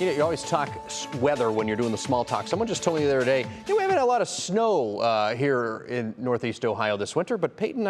You know, you always talk weather when you're doing the small talk. Someone just told me the other day, we haven't had a lot of snow here in Northeast Ohio this winter, but Peyton,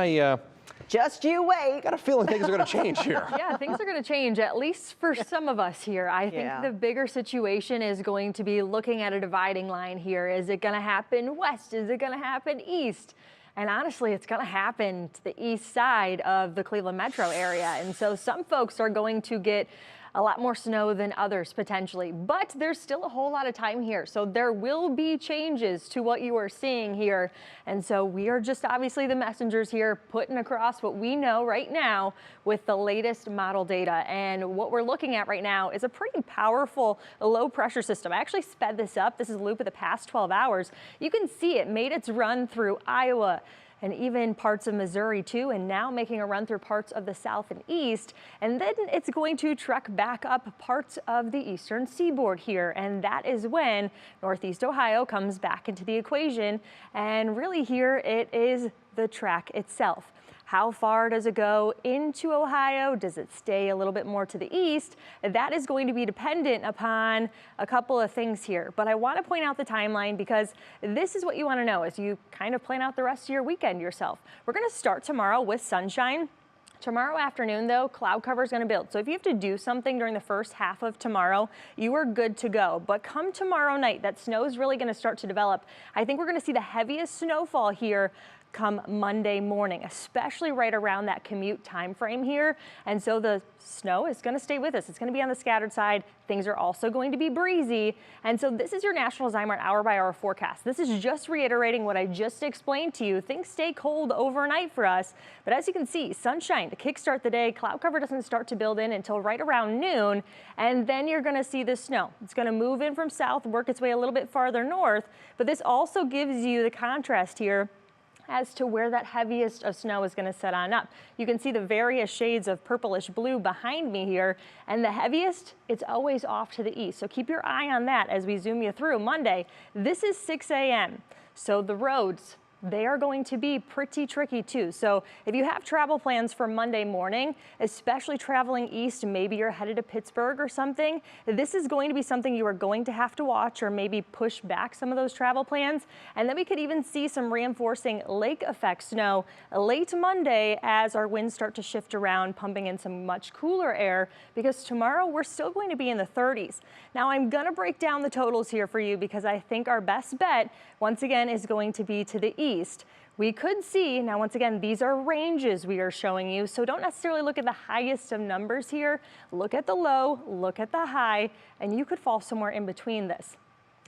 just you wait. got a feeling things are going to change here. Yeah, things are going to change, at least for some of us here. I think the bigger situation is going to be looking at a dividing line here. Is it going to happen west? Is it going to happen east? And honestly, it's going to happen to the east side of the Cleveland metro area. And so some folks are going to get a lot more snow than others potentially, but there's still a whole lot of time here. So there will be changes to what you are seeing here. And so we are just obviously the messengers here, putting across what we know right now with the latest model data. And what we're looking at right now is a pretty powerful low pressure system. I actually sped this up. This is a loop of the past 12 hours. You can see it made its run through Iowa and even parts of Missouri too, and now making a run through parts of the south and east. And then it's going to trek back up parts of the eastern seaboard here. And that is when Northeast Ohio comes back into the equation. And really here it is the track itself. How far does it go into Ohio? Does it stay a little bit more to the east? That is going to be dependent upon a couple of things here. But I want to point out the timeline because this is what you want to know as you kind of plan out the rest of your weekend yourself. We're going to start tomorrow with sunshine. Tomorrow afternoon, though, cloud cover is going to build. So if you have to do something during the first half of tomorrow, you are good to go. But come tomorrow night, that snow is really going to start to develop. I think we're going to see the heaviest snowfall here come Monday morning, especially right around that commute time frame here. And so the snow is going to stay with us. It's going to be on the scattered side. Things are also going to be breezy. And so this is your National Zymer hour by hour forecast. This is just reiterating what I just explained to you. Things stay cold overnight for us. But as you can see, sunshine to kickstart the day. Cloud cover doesn't start to build in until right around noon. And then you're going to see the snow. It's going to move in from south, work its way a little bit farther north. But this also gives you the contrast here as to where that heaviest of snow is going to set on up. You can see the various shades of purplish blue behind me here, and the heaviest, it's always off to the east. So keep your eye on that as we zoom you through Monday. This is 6 a.m. So the roads, they are going to be pretty tricky too. So if you have travel plans for Monday morning, especially traveling east, maybe you're headed to Pittsburgh or something, this is going to be something you are going to have to watch or maybe push back some of those travel plans. And then we could even see some reinforcing lake effect snow late Monday as our winds start to shift around, pumping in some much cooler air, because tomorrow we're still going to be in the 30s. Now I'm going to break down the totals here for you because I think our best bet once again is going to be to the east. We could see, now once again, these are ranges we are showing you, so don't necessarily look at the highest of numbers here. Look at the low, look at the high, and you could fall somewhere in between this.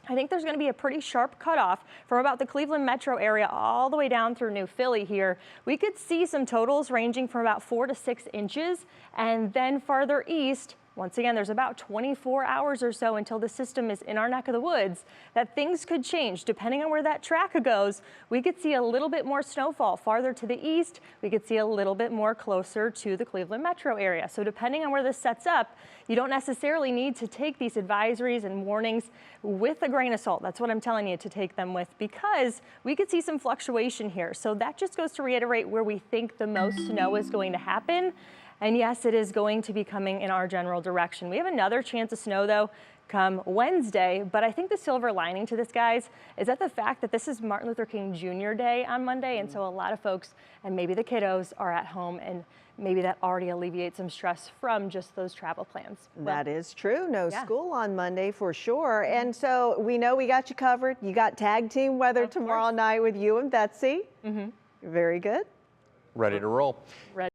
I think there's going to be a pretty sharp cutoff from about the Cleveland metro area all the way down through New Philly here. We could see some totals ranging from about 4 to 6 inches, and then farther east, once again, there's about 24 hours or so until the system is in our neck of the woods, that things could change. Depending on where that track goes, we could see a little bit more snowfall farther to the east. We could see a little bit more closer to the Cleveland metro area. So depending on where this sets up, you don't necessarily need to take these advisories and warnings with a grain of salt. That's what I'm telling you to take them with, because we could see some fluctuation here. So that just goes to reiterate where we think the most snow is going to happen. And yes, it is going to be coming in our general direction. We have another chance of snow, though, come Wednesday. But I think the silver lining to this, guys, is that the fact that this is Martin Luther King Jr. Day on Monday. And so a lot of folks, and maybe the kiddos, are at home, and maybe that already alleviates some stress from just those travel plans. That is true. No school on Monday for sure. And so we know we got you covered. You got tag team weather tomorrow night with you and Betsy. Very good. Ready to roll.